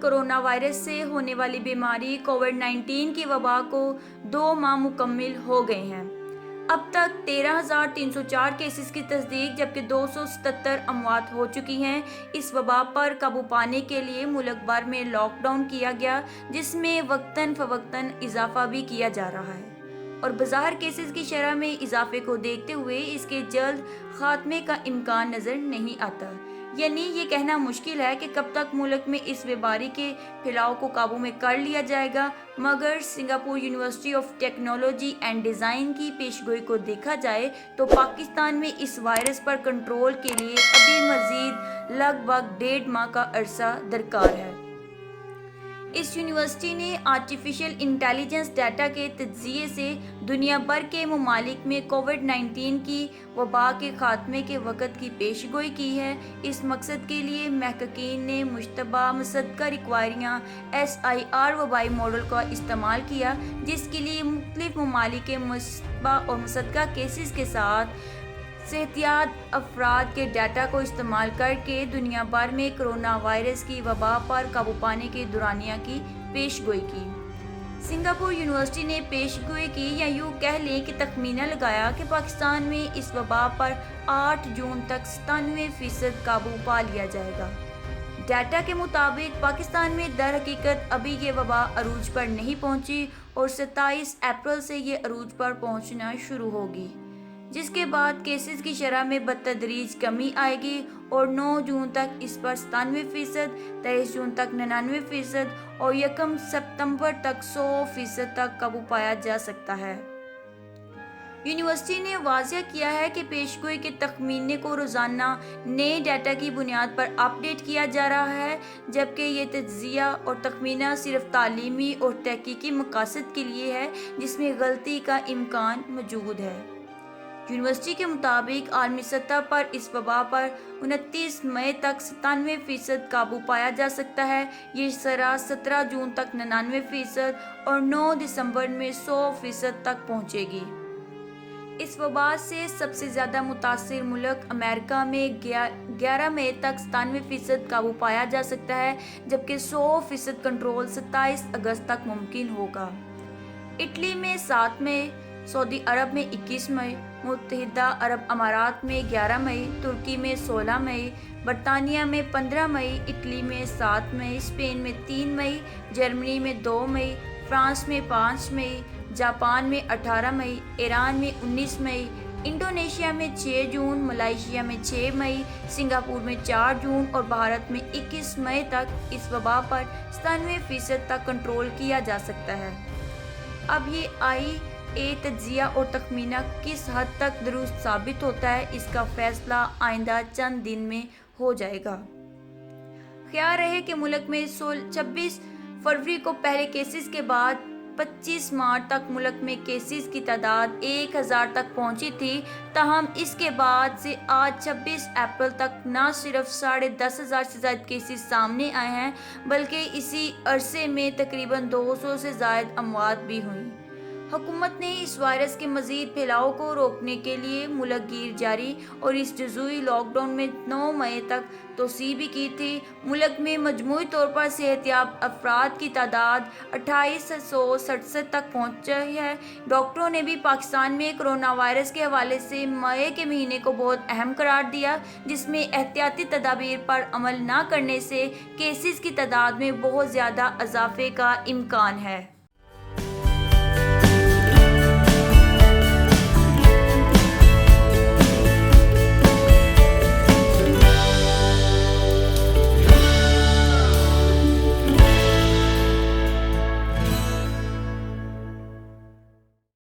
Corona virus سے ہونے والی بیماری کووڈ-19 کی وبا کو 2 ماہ مکمل ہو گئے ہیں۔ اب تک 13,304 کیسز کی تصدیق جبکہ 277 اموات ہو چکی ہیں۔ اس وبا پر قابو پانے کے لیے ملک بھر میں لاک ڈاؤن کیا گیا، جس میں وقتاً فوقتاً اضافہ بھی کیا جا رہا ہے اور بظاہر کیسز کی شرح میں اضافے کو دیکھتے ہوئے اس کے جلد خاتمے کا امکان نظر نہیں آتا۔ یعنی یہ کہنا مشکل ہے کہ کب تک ملک میں اس بیماری کے پھیلاؤ کو قابو میں کر لیا جائے گا، مگر Singapore university of technology and design کی پیشگوئی کو دیکھا جائے تو پاکستان میں اس وائرس پر کنٹرول کے لیے ابھی مزید لگ بھگ 1.5 ماہ کا عرصہ درکار ہے۔ اس یونیورسٹی نے آرٹیفیشل انٹیلیجنس ڈیٹا کے تجزیے سے دنیا بھر کے ممالک میں کووڈ-19 کی وبا کے خاتمے کے وقت کی پیش گوئی کی ہے۔ اس مقصد کے لیے محققین نے مشتبہ مصدقہ ریکوائریاں SIR وبائی ماڈل کا استعمال کیا، جس کے لیے مختلف ممالک کے مشتبہ اور مصدقہ کیسز کے ساتھ صحتیاب افراد کے ڈیٹا کو استعمال کر کے دنیا بھر میں کورونا وائرس کی وبا پر قابو پانے کے دورانیہ کی پیش گوئی کی۔ سنگاپور یونیورسٹی نے پیش گوئی کی یا یوں کہہ لیں کہ تخمینہ لگایا کہ پاکستان میں اس وبا پر 8 جون تک 97% قابو پا لیا جائے گا۔ ڈیٹا کے مطابق پاکستان میں در حقیقت ابھی یہ وبا عروج پر نہیں پہنچی اور 27 اپریل سے یہ عروج پر پہنچنا شروع ہوگی، جس کے بعد کیسز کی شرح میں بتدریج کمی آئے گی اور 9 جون تک اس پر 97%، 23 جون تک 99% اور 1 ستمبر تک 100% تک قابو پایا جا سکتا ہے۔ یونیورسٹی نے واضح کیا ہے کہ پیش گوئی کے تخمینے کو روزانہ نئے ڈیٹا کی بنیاد پر اپ ڈیٹ کیا جا رہا ہے، جبکہ یہ تجزیہ اور تخمینہ صرف تعلیمی اور تحقیقی مقاصد کے لیے ہے جس میں غلطی کا امکان موجود ہے۔ یونیورسٹی کے مطابق عالمی سطح پر اس وبا پر 29 مئی تک 97% قابو پایا جا سکتا ہے۔ یہ شرح 17 جون تک 99% اور 9 دسمبر میں 100% تک پہنچے گی۔ اس وبا سے سب سے زیادہ متاثر ملک امریکہ میں 11 مئی تک 97% قابو پایا جا سکتا ہے، جبکہ 100% کنٹرول 27 اگست تک ممکن ہوگا۔ اٹلی میں 7 مئی، سعودی عرب میں 21 مئی، متحدہ عرب امارات میں 11 مئی، ترکی میں 16 مئی، برطانیہ میں 15 مئی، اٹلی میں 7 مئی، اسپین میں 3 مئی، جرمنی میں 2 مئی، فرانس میں 5 مئی، جاپان میں 18 مئی، ایران میں 19 مئی، انڈونیشیا میں 6 جون، ملائیشیا میں 6 مئی، سنگاپور میں 4 جون اور بھارت میں 21 مئی تک اس وبا پر 97% تک کنٹرول کیا جا سکتا ہے۔ اب یہ تجزیہ اور تخمینہ کس حد تک درست ثابت ہوتا ہے، اس کا فیصلہ آئندہ چند دن میں ہو جائے گا۔ خیال رہے کہ ملک میں 26 فروری کو پہلے کیسز کے بعد 25 مارچ تک ملک میں کیسز کی تعداد 1000 تک پہنچی تھی، تاہم اس کے بعد سے آج 26 اپریل تک نہ صرف 10,500 سے زائد کیسز سامنے آئے ہیں بلکہ اسی عرصے میں تقریباً 200 سے زائد اموات بھی ہوئیں۔ حکومت نے اس وائرس کے مزید پھیلاؤ کو روکنے کے لیے ملک گیر جاری اور اس جزوی لاک ڈاؤن میں 9 مئی تک توسیع بھی کی تھی۔ ملک میں مجموعی طور پر صحتیاب افراد کی تعداد 2867 تک پہنچی ہے۔ ڈاکٹروں نے بھی پاکستان میں کورونا وائرس کے حوالے سے مئی کے مہینے کو بہت اہم قرار دیا، جس میں احتیاطی تدابیر پر عمل نہ کرنے سے کیسز کی تعداد میں بہت زیادہ اضافے کا امکان ہے۔